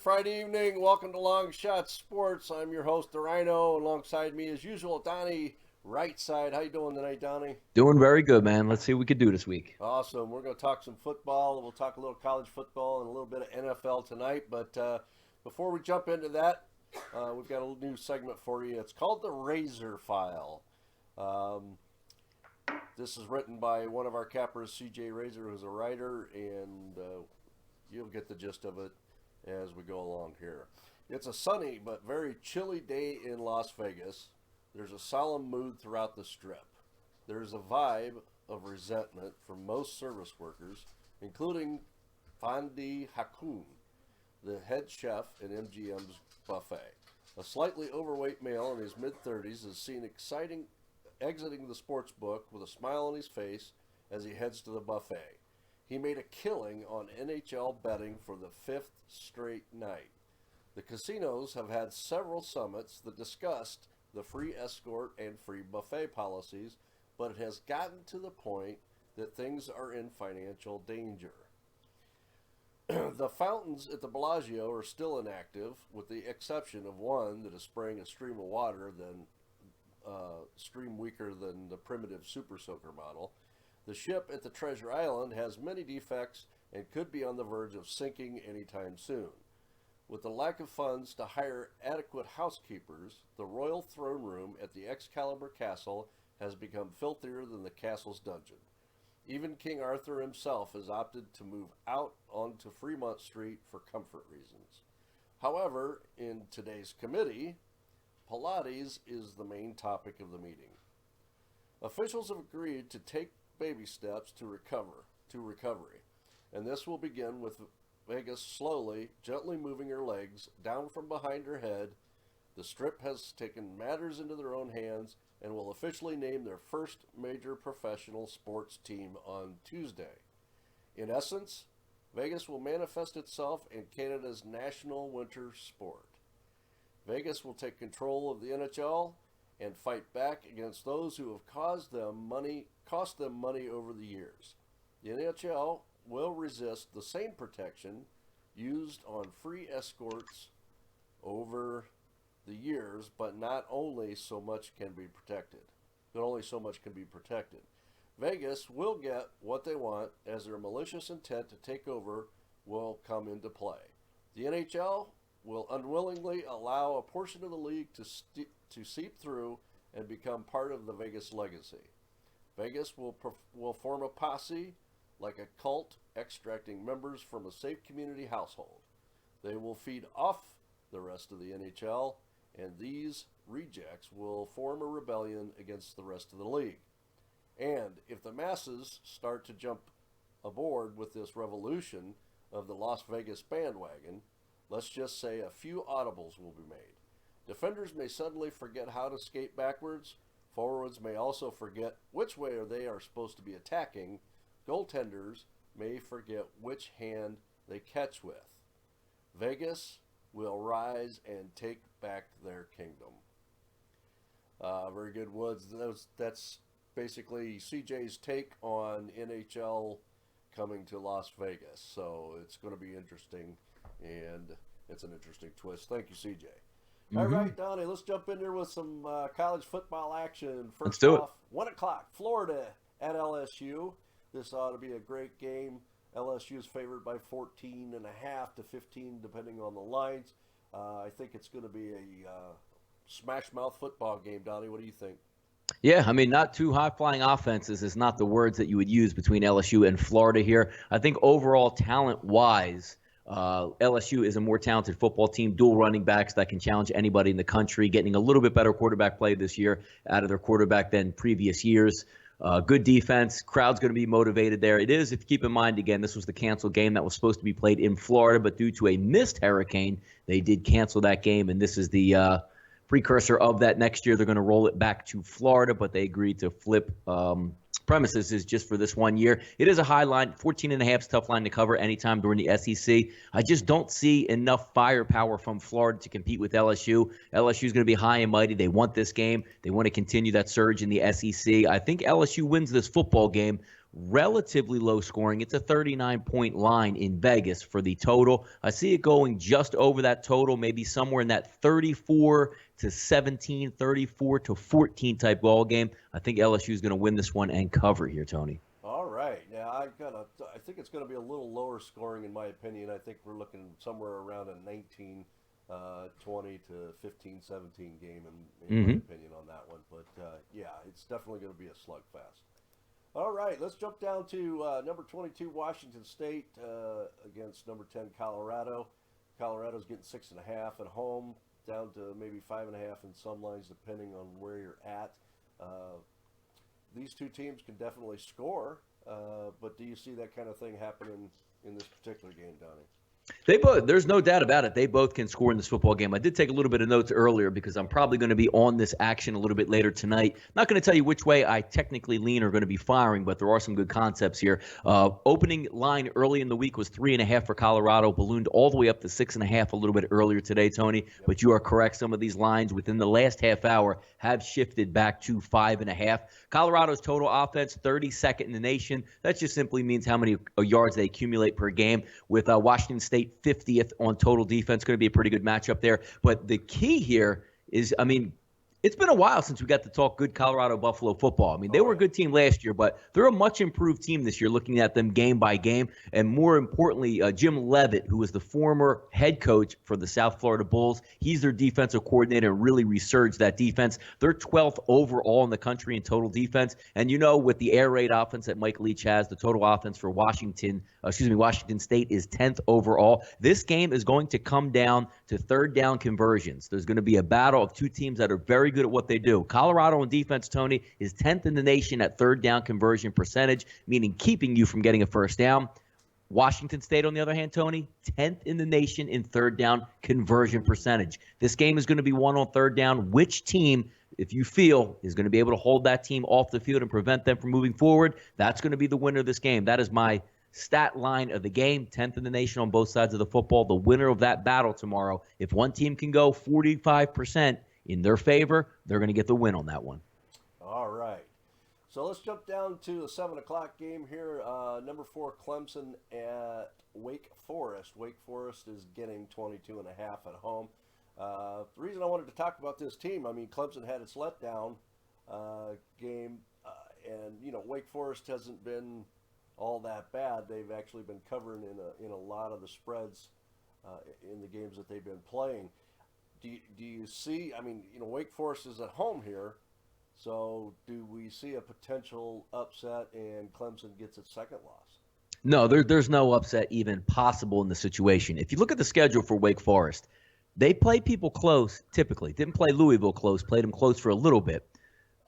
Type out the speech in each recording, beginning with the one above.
Friday evening. Welcome to LongShots Sports. I'm your host, the Rhino. Alongside me, as usual, Donnie right side. How you doing tonight, Donnie? Doing very good, man. Let's see what we could do this week. Awesome. We're going to talk some football. We'll talk a little college football and a little bit of NFL tonight. But before we jump into that, we've got a new segment for you. It's called the Razor File. This is written by one of our cappers, CJ Razor, who's a writer, and you'll get the gist of it as we go along here. It's a sunny but very chilly day in Las Vegas. There's a solemn mood throughout the Strip. There's a vibe of resentment from most service workers, including Fandi Hakoun, the head chef in MGM's buffet. A slightly overweight male in his mid-30s is seen exiting the sports book with a smile on his face as he heads to the buffet. He made a killing on NHL betting for the fifth straight night. The casinos have had several summits that discussed the free escort and free buffet policies, but it has gotten to the point that things are in financial danger. The fountains at the Bellagio are still inactive, with the exception of one that is spraying a stream of water stream weaker than the primitive Super Soaker model. The ship at the Treasure Island has many defects and could be on the verge of sinking anytime soon. With the lack of funds to hire adequate housekeepers, the royal throne room at the Excalibur Castle has become filthier than the castle's dungeon. Even King Arthur himself has opted to move out onto Fremont Street for comfort reasons. However, in today's committee, Pilates is the main topic of the meeting. Officials have agreed to take baby steps to recovery, and this will begin with Vegas slowly, gently moving her legs down from behind her head. The Strip has taken matters into their own hands and will officially name their first major professional sports team on Tuesday. In essence, Vegas will manifest itself in Canada's national winter sport. Vegas will take control of the NHL and fight back against those who have cost them money over the years. The NHL will resist the same protection used on free escorts over the years, but only so much can be protected. Vegas will get what they want as their malicious intent to take over will come into play. The NHL will unwillingly allow a portion of the league to seep through and become part of the Vegas legacy. Vegas will form a posse like a cult, extracting members from a safe community household. They will feed off the rest of the NHL, and these rejects will form a rebellion against the rest of the league. And if the masses start to jump aboard with this revolution of the Las Vegas bandwagon, let's just say a few audibles will be made. Defenders may suddenly forget how to skate backwards. Forwards may also forget which way they are supposed to be attacking. Goaltenders may forget which hand they catch with. Vegas will rise and take back their kingdom. Very good, Woods. That's basically CJ's take on NHL coming to Las Vegas. So it's going to be interesting, and it's an interesting twist. Thank you, CJ. All right, Donnie, let's jump in there with some college football action. Let's First do it. off, 1 o'clock, Florida at LSU. This ought to be a great game. LSU is favored by 14.5 to 15, depending on the lines. I think it's going to be a smash mouth football game, Donnie. What do you think? Yeah, I mean, not two high-flying offenses is not the words that you would use between LSU and Florida here. I think overall talent-wise, LSU is a more talented football team, dual running backs that can challenge anybody in the country, getting a little bit better quarterback play this year out of their quarterback than previous years. Good defense. Crowd's going to be motivated there. It is, if you keep in mind, again, this was the canceled game that was supposed to be played in Florida, but due to a missed hurricane, they did cancel that game, and this is the precursor of that. Next year they're going to roll it back to Florida, but they agreed to flip premises is just for this 1 year. It is a high line. 14.5 is a tough line to cover anytime during the SEC. I just don't see enough firepower from Florida to compete with LSU. LSU is going to be high and mighty. They want this game. They want to continue that surge in the SEC. I think LSU wins this football game. relatively low scoring. It's a 39-point line in Vegas for the total. I see it going just over that total, maybe somewhere in that 34 to 17, 34 to 14 type ball game. I think LSU is going to win this one and cover here, Tony. All right. Now I think it's going to be a little lower scoring in my opinion. I think we're looking somewhere around a 19, 20 to 15, 17 game in my opinion on that one. But yeah, it's definitely going to be a slugfest. All right, let's jump down to number 22 Washington State against number 10 Colorado. Colorado's getting 6.5 at home, down to maybe 5.5 in some lines depending on where you're at. These two teams can definitely score, but do you see that kind of thing happening in this particular game, Donnie? They both, there's no doubt about it. They both can score in this football game. I did take a little bit of notes earlier because I'm probably going to be on this action a little bit later tonight. Not going to tell you which way I technically lean or going to be firing, but there are some good concepts here. Opening line early in the week was 3.5 for Colorado, ballooned all the way up to 6.5 a little bit earlier today, Tony. Yep. But you are correct. Some of these lines within the last half hour have shifted back to 5.5. Colorado's total offense, 32nd in the nation. That just simply means how many yards they accumulate per game. With Washington State 50th on total defense, going to be a pretty good matchup there. But the key here is, I mean, it's been a while since we got to talk good Colorado Buffalo football. I mean, they were a good team last year, but they're a much improved team this year looking at them game by game. And more importantly, Jim Leavitt, who was the former head coach for the South Florida Bulls, he's their defensive coordinator and really resurged that defense. They're 12th overall in the country in total defense. And you know, with the air raid offense that Mike Leach has, the total offense for Washington State is 10th overall. This game is going to come down to third down conversions. There's going to be a battle of two teams that are very good at what they do. Colorado on defense, Tony, is 10th in the nation at third down conversion percentage, meaning keeping you from getting a first down. Washington State, on the other hand, Tony, 10th in the nation in third down conversion percentage. This game is going to be won on third down. Which team, if you feel, is going to be able to hold that team off the field and prevent them from moving forward, that's going to be the winner of this game. That is my stat line of the game, 10th in the nation on both sides of the football. The winner of that battle tomorrow, if one team can go 45% in their favor, they're going to get the win on that one. All right. So let's jump down to the 7 o'clock game here. Number 4, Clemson at Wake Forest. Wake Forest is getting 22.5 at home. The reason I wanted to talk about this team, I mean, Clemson had its letdown game, and, you know, Wake Forest hasn't been all that bad. They've actually been covering in a lot of the spreads in the games that they've been playing. Do you see, I mean, you know, Wake Forest is at home here, so do we see a potential upset and Clemson gets its second loss? No, there's no upset even possible in the situation. If you look at the schedule for Wake Forest, they play people close typically. Didn't play Louisville close, played them close for a little bit.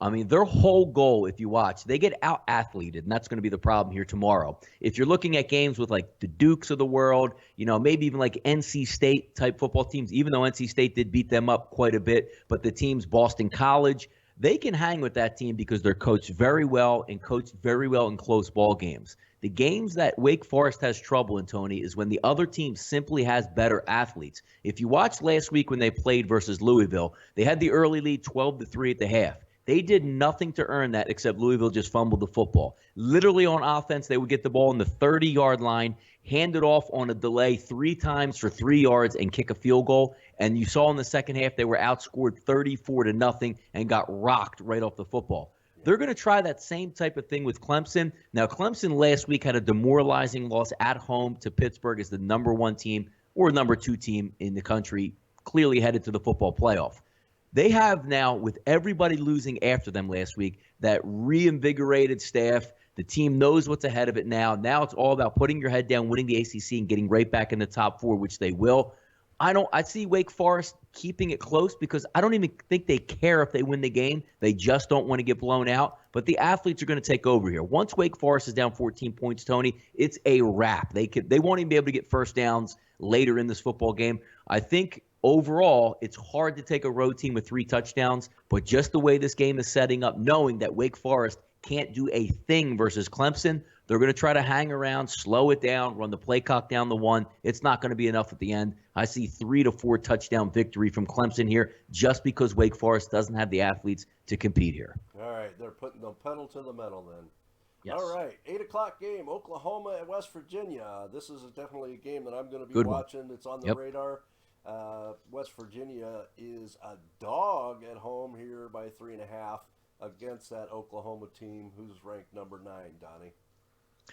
I mean, their whole goal, if you watch, they get out-athleted, and that's going to be the problem here tomorrow. If you're looking at games with, like, the Dukes of the world, you know, maybe even like NC State-type football teams, even though NC State did beat them up quite a bit, but the teams, Boston College, they can hang with that team because they're coached very well and coached very well in close ball games. The games that Wake Forest has trouble in, Tony, is when the other team simply has better athletes. If you watched last week when they played versus Louisville, they had the early lead 12-3 at the half. They did nothing to earn that except Louisville just fumbled the football. Literally on offense, they would get the ball on the 30-yard line, hand it off on a delay 3 times for 3 yards, and kick a field goal. And you saw in the second half they were outscored 34-0 and got rocked right off the football. They're going to try that same type of thing with Clemson. Now, Clemson last week had a demoralizing loss at home to Pittsburgh as the number 1 team or number 2 team in the country, clearly headed to the football playoff. They have now, with everybody losing after them last week, that reinvigorated staff. The team knows what's ahead of it now. Now it's all about putting your head down, winning the ACC, and getting right back in the top 4, which they will. I see Wake Forest keeping it close because I don't even think they care if they win the game. They just don't want to get blown out. But the athletes are going to take over here. Once Wake Forest is down 14 points, Tony, it's a wrap. They won't even be able to get first downs later in this football game. I think overall, it's hard to take a road team with 3 touchdowns, but just the way this game is setting up, knowing that Wake Forest can't do a thing versus Clemson, they're going to try to hang around, slow it down, run the play clock down to 1. It's not going to be enough at the end. I see 3 to 4 touchdown victory from Clemson here just because Wake Forest doesn't have the athletes to compete here. All right, they're putting the pedal to the metal then. All Yes. right, 8 o'clock game, Oklahoma at West Virginia. This is definitely a game that I'm going to be Good one. watching. It's on the Yep. radar. West Virginia is a dog at home here by 3.5 against that Oklahoma team who's ranked number 9. Donnie.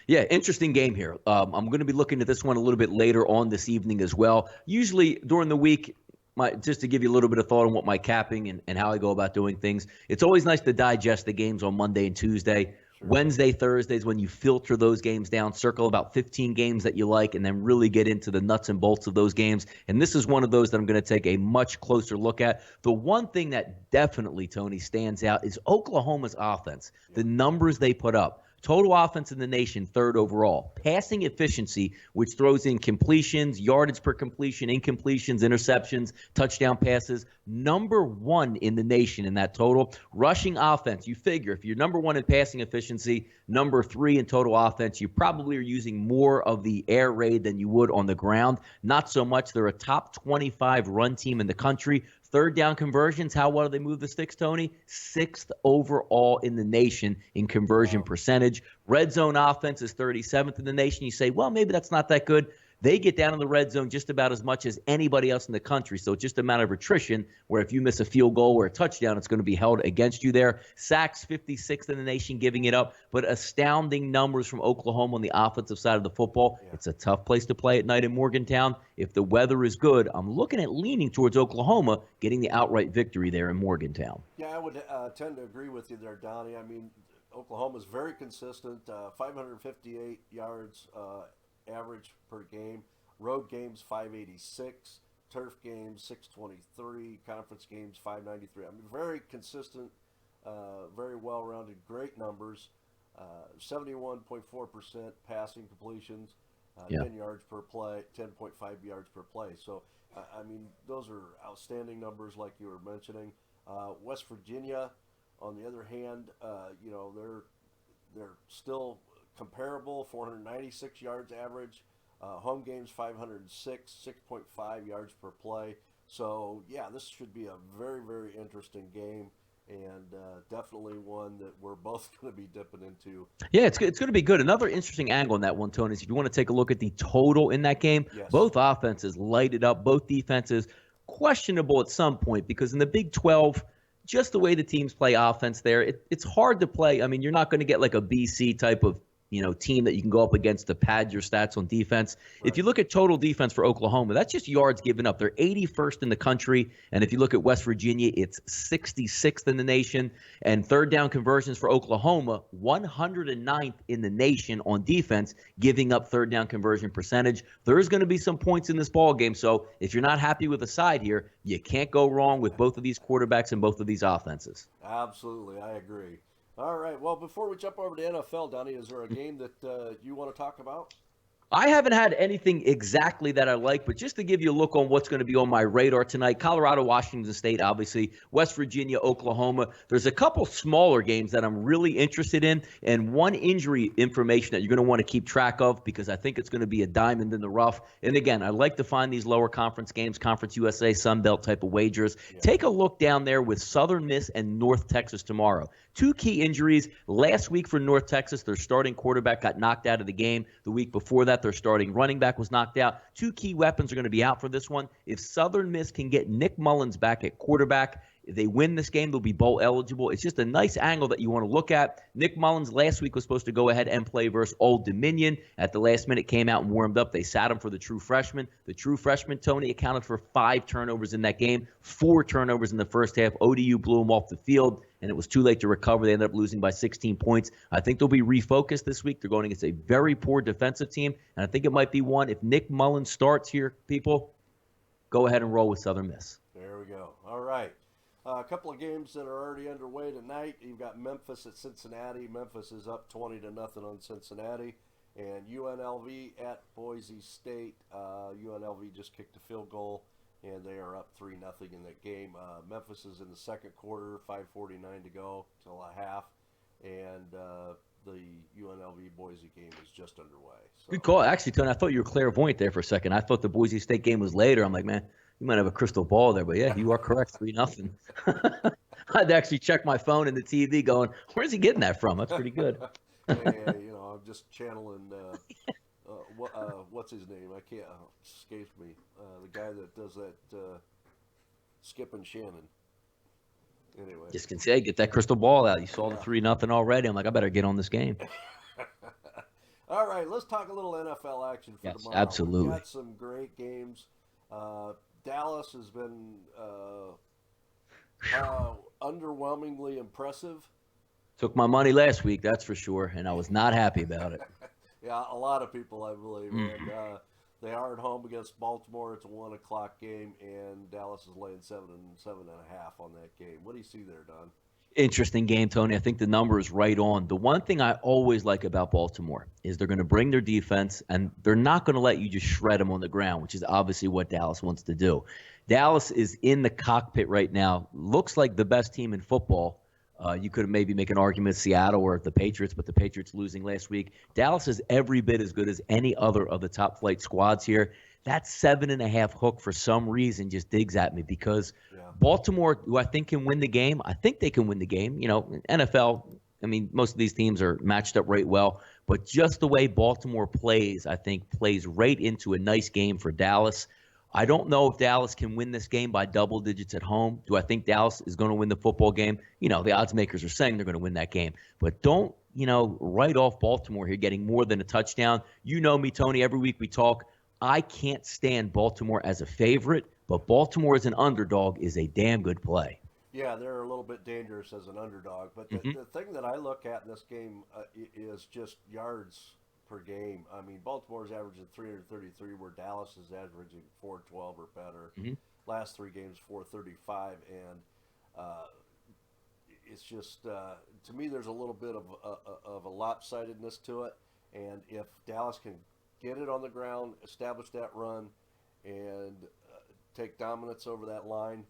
Yeah, interesting game here. I'm going to be looking at this one a little bit later on this evening as well. Usually during the week, just to give you a little bit of thought on what my capping and how I go about doing things, it's always nice to digest the games on Monday and Tuesday. Sure. Wednesday, Thursdays, when you filter those games down, circle about 15 games that you like, and then really get into the nuts and bolts of those games. And this is one of those that I'm going to take a much closer look at. The one thing that definitely, Tony, stands out is Oklahoma's offense, the numbers they put up. Total offense in the nation, third overall. Passing efficiency, which throws in completions, yardage per completion, incompletions, interceptions, touchdown passes, number 1 in the nation in that total. Rushing offense, you figure if you're number 1 in passing efficiency, number 3 in total offense, you probably are using more of the air raid than you would on the ground. Not so much. They're a top 25 run team in the country. Third down conversions, how well do they move the sticks, Tony? 6th overall in the nation in conversion percentage. Red zone offense is 37th in the nation. You say, well, maybe that's not that good. They get down in the red zone just about as much as anybody else in the country. So it's just a matter of attrition where if you miss a field goal or a touchdown, it's going to be held against you there. Sacks, 56th in the nation, giving it up. But astounding numbers from Oklahoma on the offensive side of the football. Yeah. It's a tough place to play at night in Morgantown. If the weather is good, I'm looking at leaning towards Oklahoma getting the outright victory there in Morgantown. Yeah, I would tend to agree with you there, Donnie. I mean, Oklahoma's very consistent, 558 yards average per game. Road games 586, turf games 623, conference games 593. I mean, very consistent, very well-rounded, great numbers. 71.4% passing completions, 10 yards per play, 10.5 yards per play. So, I mean, those are outstanding numbers, like you were mentioning. West Virginia, on the other hand, they're still comparable, 496 yards average. Home games 506, 6.5 yards per play. So yeah, this should be a very, very interesting game, and definitely one that we're both going to be dipping into. Yeah, it's going to be good. Another interesting angle on that one, Tony, is if you want to take a look at the total in that game, Yes. Both offenses lighted up, both defenses questionable at some point because in the Big 12, just the way the teams play offense there, it's hard to play. I mean, you're not going to get like a BC type of team that you can go up against to pad your stats on defense. Right. If you look at total defense for Oklahoma, that's just yards given up. They're 81st in the country. And if you look at West Virginia, it's 66th in the nation. And third down conversions for Oklahoma, 109th in the nation on defense, giving up third down conversion percentage. There's going to be some points in this ball game. So if you're not happy with the side here, you can't go wrong with both of these quarterbacks and both of these offenses. Absolutely. I agree. All right. Well, before we jump over to NFL, Donnie, is there a game that you want to talk about? I haven't had anything exactly that I like, but just to give you a look on what's going to be on my radar tonight, Colorado, Washington State, obviously, West Virginia, Oklahoma. There's a couple smaller games that I'm really interested in, and one injury information that you're going to want to keep track of because I think it's going to be a diamond in the rough. And again, I like to find these lower conference games, Conference USA, Sun Belt type of wagers. Yeah. Take a look down there with Southern Miss and North Texas tomorrow. Two key injuries. Last week for North Texas, their starting quarterback got knocked out of the game. The week before that, their starting running back was knocked out. Two key weapons are going to be out for this one. If Southern Miss can get Nick Mullins back at quarterback, if they win this game, they'll be bowl eligible. It's just a nice angle that you want to look at. Nick Mullins last week was supposed to go ahead and play versus Old Dominion. At the last minute, came out and warmed up. They sat him for the true freshman. The true freshman, Tony, accounted for 5 turnovers in that game, 4 turnovers in the first half. ODU blew him off the field, and it was too late to recover. They ended up losing by 16 points. I think they'll be refocused this week. They're going against a very poor defensive team, and I think it might be one. If Nick Mullins starts here, people, go ahead and roll with Southern Miss. There we go. All right. A couple of games that are already underway tonight. You've got Memphis at Cincinnati. Memphis is up 20-0 on Cincinnati. And UNLV at Boise State. UNLV just kicked a field goal, and they are up 3-0 in that game. Memphis is in the second quarter, 5:49 to go till a half. And the UNLV Boise game is just underway. So. Good call. Actually, Tony, I thought you were clairvoyant there for a second. I thought the Boise State game was later. I'm like, man, you might have a crystal ball there, but yeah, you are correct. 3-0. I had to actually check my phone and the TV going, where's he getting that from? That's pretty good. Yeah, I'm just channeling. What's his name? I can't. Escapes me. The guy that does that. Skip and Shannon. Anyway. Just can say, get that crystal ball out. You saw the Yeah. 3-0 already. I'm like, I better get on this game. All right, let's talk a little NFL action for Yes, tomorrow. We've absolutely. got some great games. Dallas has been underwhelmingly impressive. Took my money last week, that's for sure, and I was not happy about it. Yeah, a lot of people, I believe, Mm. and they are at home against Baltimore. It's a 1 o'clock game, and Dallas is laying 7.5 on that game. What do you see there, Don? Interesting game, Tony. I think the number is right on. The one thing I always like about Baltimore is they're going to bring their defense and they're not going to let you just shred them on the ground, which is obviously what Dallas wants to do. Dallas is in the cockpit right now. Looks like the best team in football. You could maybe make an argument Seattle or the Patriots, but the Patriots losing last week. Dallas is every bit as good as any other of the top flight squads here. That 7.5 hook for some reason just digs at me because Yeah. Baltimore, who I think can win the game, I think they can win the game. NFL, I mean, most of these teams are matched up right well, but just the way Baltimore plays, I think plays right into a nice game for Dallas. I don't know if Dallas can win this game by double digits at home. Do I think Dallas is going to win the football game? The odds makers are saying they're going to win that game. But don't, write off Baltimore here getting more than a touchdown. You know me, Tony. Every week we talk. I can't stand Baltimore as a favorite, but Baltimore as an underdog is a damn good play. Yeah, they're a little bit dangerous as an underdog. But Hmm. the thing that I look at in this game is just yards per game. I mean, Baltimore's averaging 333, where Dallas is averaging 412 or better. Hmm. Last three games, 435. And uh, it's just, to me, there's a little bit of a lopsidedness to it. And if Dallas can get it on the ground, establish that run, and take dominance over that line,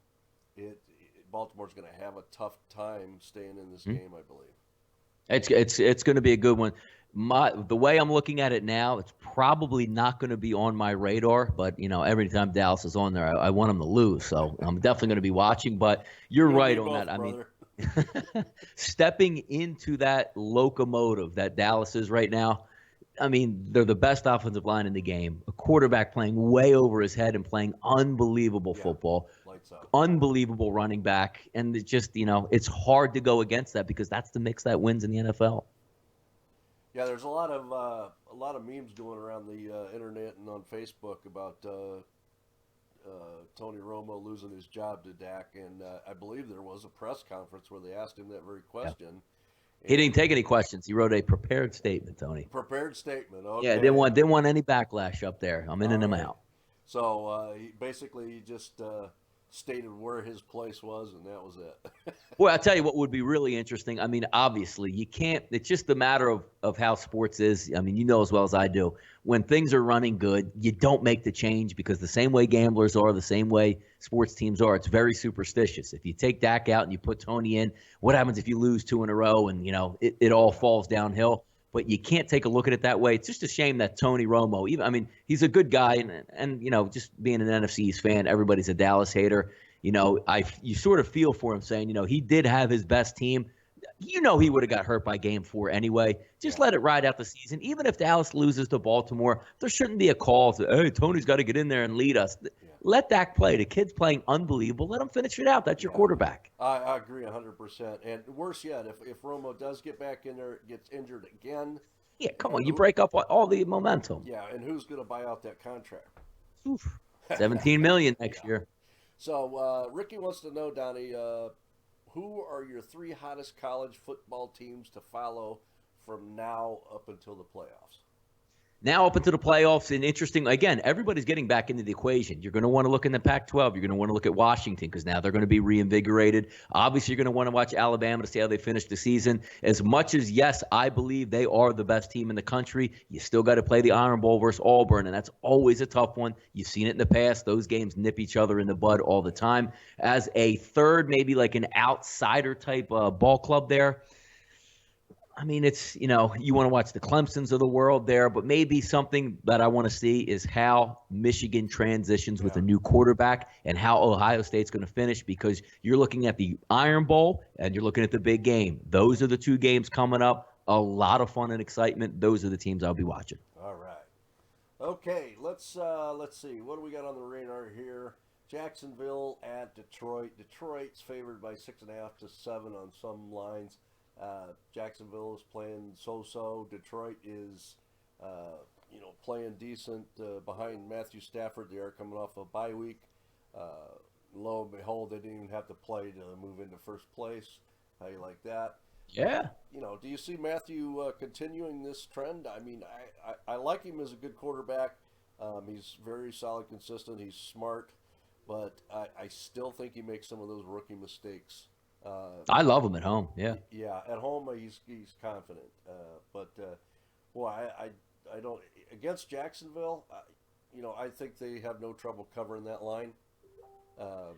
it Baltimore's going to have a tough time staying in this game, I believe. It's going to be a good one. The way I'm looking at it now, it's probably not going to be on my radar. But every time Dallas is on there, I want them to lose. So I'm definitely going to be watching. But you're You and me right on both, that. I mean, brother. stepping into that locomotive that Dallas is right now, I mean, they're the best offensive line in the game. A quarterback playing way over his head and playing unbelievable Yeah, football, lights out. unbelievable running back, and it's just it's hard to go against that because that's the mix that wins in the NFL. Yeah, there's a lot of memes going around the internet and on Facebook about Tony Romo losing his job to Dak, and I believe there was a press conference where they asked him that very Yeah. question. He And didn't take any questions. He wrote a prepared statement, Tony. prepared statement. Yeah, Okay, didn't want any backlash up there. I'm in all and I'm right. out. So he just stated where his place was, and that was it. Well, I'll tell you what would be really interesting. I mean, obviously, you can't, it's just a matter of how sports is. I mean, you know as well as I do. When things are running good, you don't make the change because the same way gamblers are, the same way sports teams are, it's very superstitious. If you take Dak out and you put Tony in, what happens if you lose two in a row and, it all falls downhill? But you can't take a look at it that way. It's just a shame that Tony Romo, even I mean, he's a good guy, and just being an NFC East fan, everybody's a Dallas hater. You sort of feel for him saying, he did have his best team. He would have got hurt by game 4 anyway. Just Yeah. let it ride out the season. Even if Dallas loses to Baltimore, there shouldn't be a call to, hey, Tony's got to get in there and lead us. Yeah. Let Dak play. The kid's playing unbelievable. Let him finish it out. That's your Yeah. quarterback. I agree 100%. And worse yet, if Romo does get back in there, gets injured again, Yeah, come on. and You break up all the momentum. yeah, and who's going to buy out that contract? Oof. $17 million next year. So Ricky wants to know, Donnie, who are your 3 hottest college football teams to follow from now up until the playoffs? Now up into the playoffs, and interesting, again, everybody's getting back into the equation. You're going to want to look in the Pac-12. You're going to want to look at Washington because now they're going to be reinvigorated. Obviously, you're going to want to watch Alabama to see how they finish the season. As much as, yes, I believe they are the best team in the country, you still got to play the Iron Bowl versus Auburn, and that's always a tough one. You've seen it in the past. Those games nip each other in the bud all the time. As a third, maybe like an outsider type ball club there, I mean, it's, you want to watch the Clemsons of the world there, but maybe something that I want to see is how Michigan transitions with a new quarterback and how Ohio State's going to finish because you're looking at the Iron Bowl and you're looking at the big game. Those are the 2 games coming up. a lot of fun and excitement. Those are the teams I'll be watching. All right. Okay, let's see. What do we got on the radar here? Jacksonville at Detroit. Detroit's favored by 6.5 to 7 on some lines. Jacksonville is playing so-so. Detroit is, playing decent behind Matthew Stafford. They are coming off a bye week. Lo and behold, they didn't even have to play to move into first place. How you like that? Yeah. Do you see Matthew continuing this trend? I mean, I like him as a good quarterback. He's very solid, consistent. He's smart, but I still think he makes some of those rookie mistakes. I love him at home. Yeah. Yeah, at home he's confident, but boy, I don't against Jacksonville. I think they have no trouble covering that line. Um,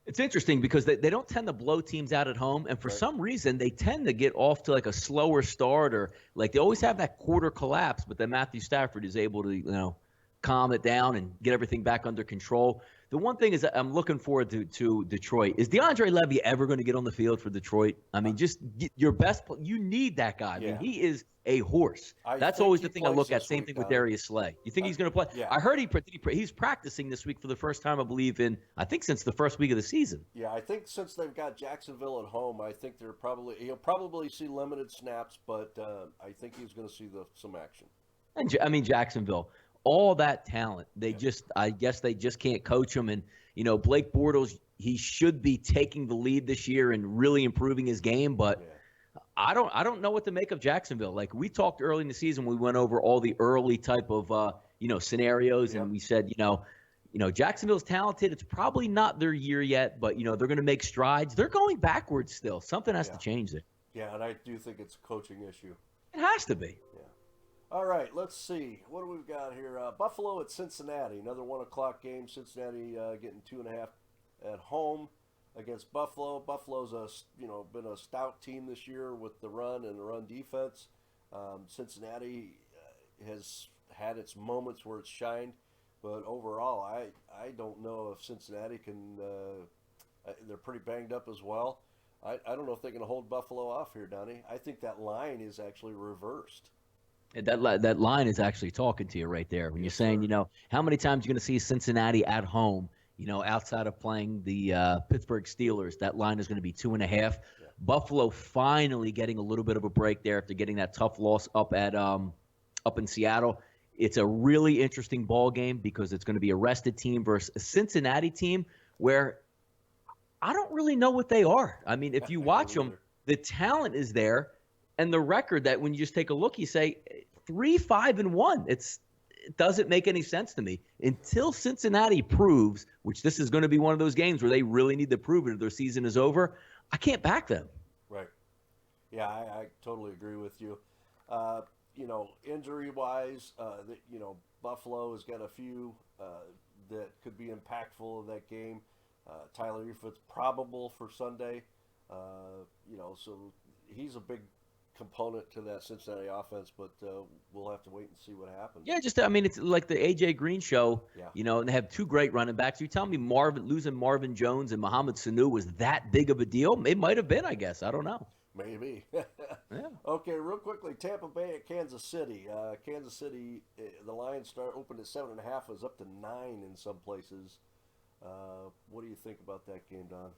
It's interesting because they don't tend to blow teams out at home, and for right. some reason they tend to get off to like a slower start, or like they always have that quarter collapse. But then Matthew Stafford is able to calm it down and get everything back under control. The one thing is that I'm looking forward to Detroit. Is DeAndre Levy ever going to get on the field for Detroit? I mean, just get your best. You need that guy. I mean, he is a horse. That's always the thing I look at. Same thing with Darius Slay. You think he's going to play? Yeah. I heard he's practicing this week for the first time, I believe, I think since the first week of the season. Yeah, I think since they've got Jacksonville at home, I think he'll probably see limited snaps, but I think he's going to see some action. And I mean, Jacksonville, all that talent, I guess they just can't coach him. And Blake Bortles, he should be taking the lead this year and really improving his game, but. Yeah. I don't know what to make of Jacksonville. Like we talked early in the season, we went over all the early type of scenarios, and we said Jacksonville's talented. It's probably not their year yet, but they're going to make strides. They're going backwards still. Something has to change there. Yeah, and I do think it's a coaching issue. It has to be. Yeah. All right, let's see. What do we got here? Buffalo at Cincinnati. Another 1:00 game. Cincinnati getting 2.5 at home against Buffalo. Buffalo's been a stout team this year with the run and the run defense. Cincinnati has had its moments where it's shined, but overall, I don't know if Cincinnati can. They're pretty banged up as well. I don't know if they're going to hold Buffalo off here, Donnie. I think that line is actually reversed. That line is actually talking to you right there when you're saying, how many times you're going to see Cincinnati at home. Outside of playing the Pittsburgh Steelers, that line is going to be 2.5. Yeah. Buffalo finally getting a little bit of a break there after getting that tough loss up in Seattle. It's a really interesting ball game because it's going to be a rested team versus a Cincinnati team where I don't really know what they are. I mean, if you watch them, the talent is there, and the record that when you just take a look, you say 3-5-1. It doesn't make any sense to me until Cincinnati proves, which this is going to be one of those games where they really need to prove it if their season is over. I can't back them. Right. Yeah, I totally agree with you. Injury-wise, Buffalo has got a few that could be impactful in that game. Tyler Eifert's probable for Sunday. So he's a big component to that Cincinnati offense, but we'll have to wait and see what happens. Yeah, it's like the AJ Green show, and they have two great running backs. You tell me losing Marvin Jones and Mohamed Sanu was that big of a deal? It might have been, I guess. I don't know. Maybe. Yeah. Okay, real quickly, Tampa Bay at Kansas City. Kansas City, the line opened at 7.5, is up to 9 in some places. What do you think about that game, Don?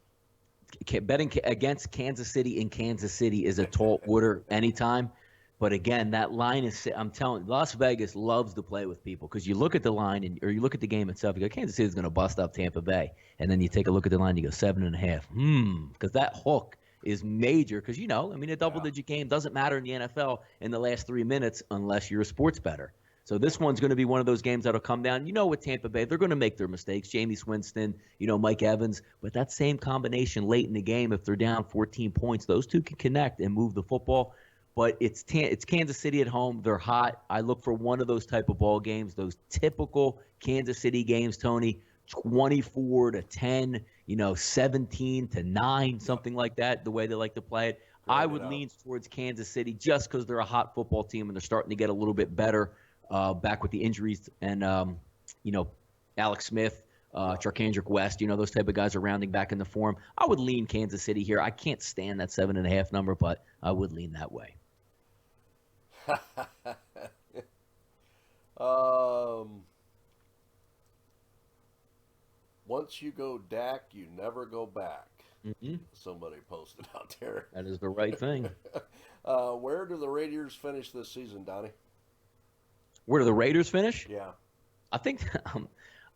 Betting against Kansas City in Kansas City is a tall order anytime. But again, that line is, I'm telling you, Las Vegas loves to play with people because you look at the line or you look at the game itself, you go, Kansas City is going to bust up Tampa Bay. And then you take a look at the line, you go 7.5. Because that hook is major because, a double-digit game doesn't matter in the NFL in the last 3 minutes unless you're a sports bettor. So this one's going to be one of those games that'll come down. With Tampa Bay, they're going to make their mistakes. Jameis Winston, Mike Evans. But that same combination late in the game, if they're down 14 points, those two can connect and move the football. But it's Kansas City at home. They're hot. I look for one of those type of ball games, those typical Kansas City games, Tony, 24-10, 17-9, something like that, the way they like to play it. I would lean towards Kansas City just because they're a hot football team and they're starting to get a little bit better. Back with the injuries and, Alex Smith, Charkandrick West, those type of guys are rounding back into form. I would lean Kansas City here. I can't stand that 7.5 number, but I would lean that way. um, once you go Dak, you never go back. Hmm. Somebody posted out there. That is the right thing. Where do the Raiders finish this season, Donnie? Where do the Raiders finish? Yeah. I think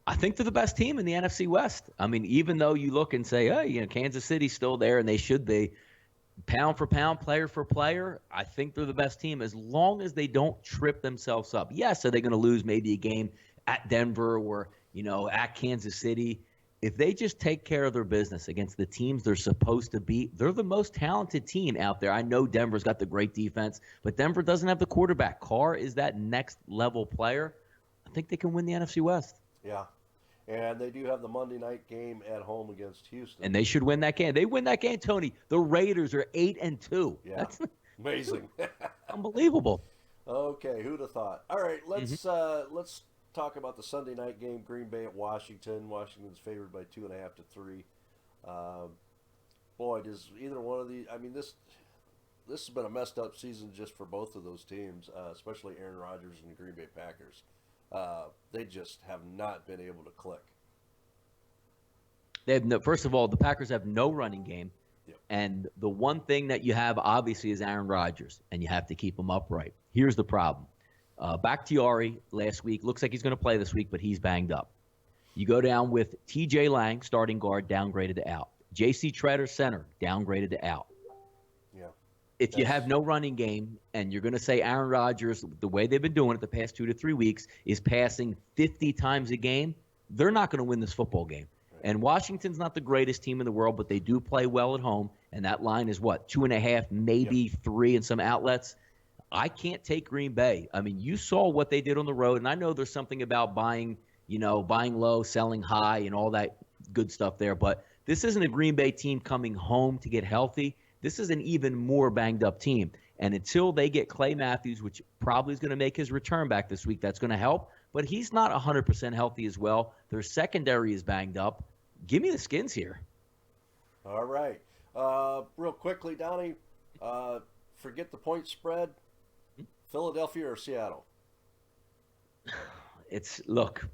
I think they're the best team in the NFC West. I mean, even though you look and say, hey, Kansas City's still there and they should be, pound for pound, player for player, I think they're the best team as long as they don't trip themselves up. Yes, are they going to lose maybe a game at Denver or, at Kansas City? If they just take care of their business against the teams they're supposed to beat, they're the most talented team out there. I know Denver's got the great defense, but Denver doesn't have the quarterback. Carr is that next level player. I think they can win the NFC West. Yeah. And they do have the Monday night game at home against Houston. And they should win that game. They win that game, Tony. The Raiders are 8-2. Yeah. That's Amazing. unbelievable. Okay, who'd have thought? All right, let's talk about the Sunday night game, Green Bay at Washington. Washington's favored by 2.5 to 3. Boy, does either one of these? I mean, this has been a messed up season just for both of those teams, especially Aaron Rodgers and the Green Bay Packers. They just have not been able to click. They have first of all, the Packers have no running game. Yep. And the one thing that you have, obviously, is Aaron Rodgers, and you have to keep him upright. Here's the problem. Bakhtiari last week, looks like he's going to play this week, but he's banged up. You go down with T.J. Lang, starting guard, downgraded to out. J.C. Treader, center, downgraded to out. Yeah. If you have no running game and you're going to say Aaron Rodgers, the way they've been doing it the past 2 to 3 weeks, is passing 50 times a game, they're not going to win this football game. And Washington's not the greatest team in the world, but they do play well at home. And that line is what, 2.5, maybe 3 in some outlets. I can't take Green Bay. I mean, you saw what they did on the road, and I know there's something about buying low, selling high, and all that good stuff there. But this isn't a Green Bay team coming home to get healthy. This is an even more banged up team. And until they get Clay Matthews, which probably is going to make his return back this week, that's going to help. But he's not 100% healthy as well. Their secondary is banged up. Give me the Skins here. All right. Real quickly, Donnie, forget the point spread. Philadelphia or Seattle? Look,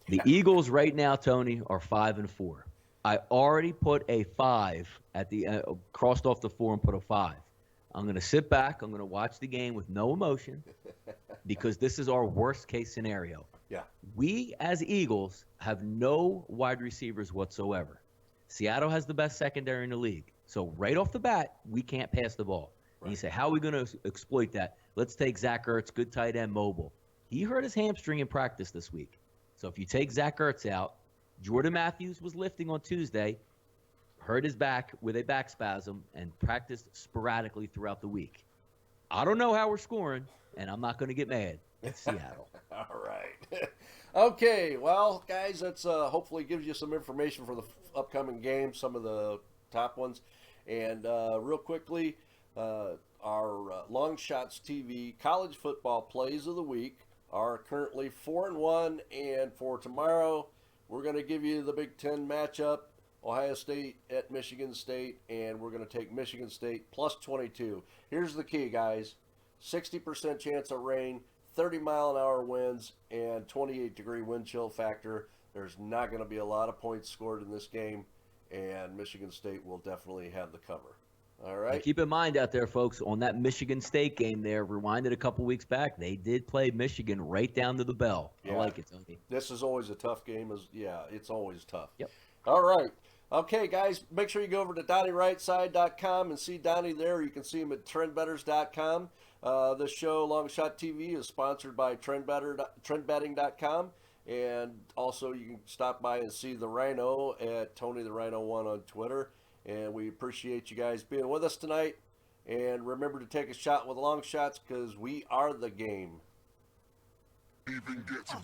the Eagles right now, Tony, are 5-4. I already put a 5 at the crossed off the 4 and put a 5. I'm going to sit back. I'm going to watch the game with no emotion because this is our worst case scenario. Yeah. We, as Eagles, have no wide receivers whatsoever. Seattle has the best secondary in the league. So right off the bat, we can't pass the ball. Right. And you say, how are we going to exploit that? Let's take Zach Ertz, good tight end, mobile. He hurt his hamstring in practice this week. So if you take Zach Ertz out, Jordan Matthews was lifting on Tuesday, hurt his back with a back spasm, and practiced sporadically throughout the week. I don't know how we're scoring, and I'm not going to get mad. It's Seattle. All right. Okay, well, guys, that's hopefully gives you some information for the upcoming games, some of the top ones. And real quickly, our LongShots TV college football plays of the week are currently 4-1, and for tomorrow, we're going to give you the Big Ten matchup, Ohio State at Michigan State, and we're going to take Michigan State plus 22. Here's the key, guys. 60% chance of rain, 30-mile-an-hour winds, and 28-degree wind chill factor. There's not going to be a lot of points scored in this game, and Michigan State will definitely have the cover. All right. And keep in mind out there, folks, on that Michigan State game there, rewinded a couple weeks back, they did play Michigan right down to the bell. Yeah. I like it, Tony. This is always a tough game. It's always tough. Yep. All right. Okay, guys, make sure you go over to DonnieRightside.com and see Donnie there. You can see him at TrendBetters.com. This show, Long Shot TV, is sponsored by TrendBetting.com. And also, you can stop by and see the Rhino at Tony the Rhino 1 on Twitter. And we appreciate you guys being with us tonight. And remember to take a shot with Long Shots because we are the game. Even get to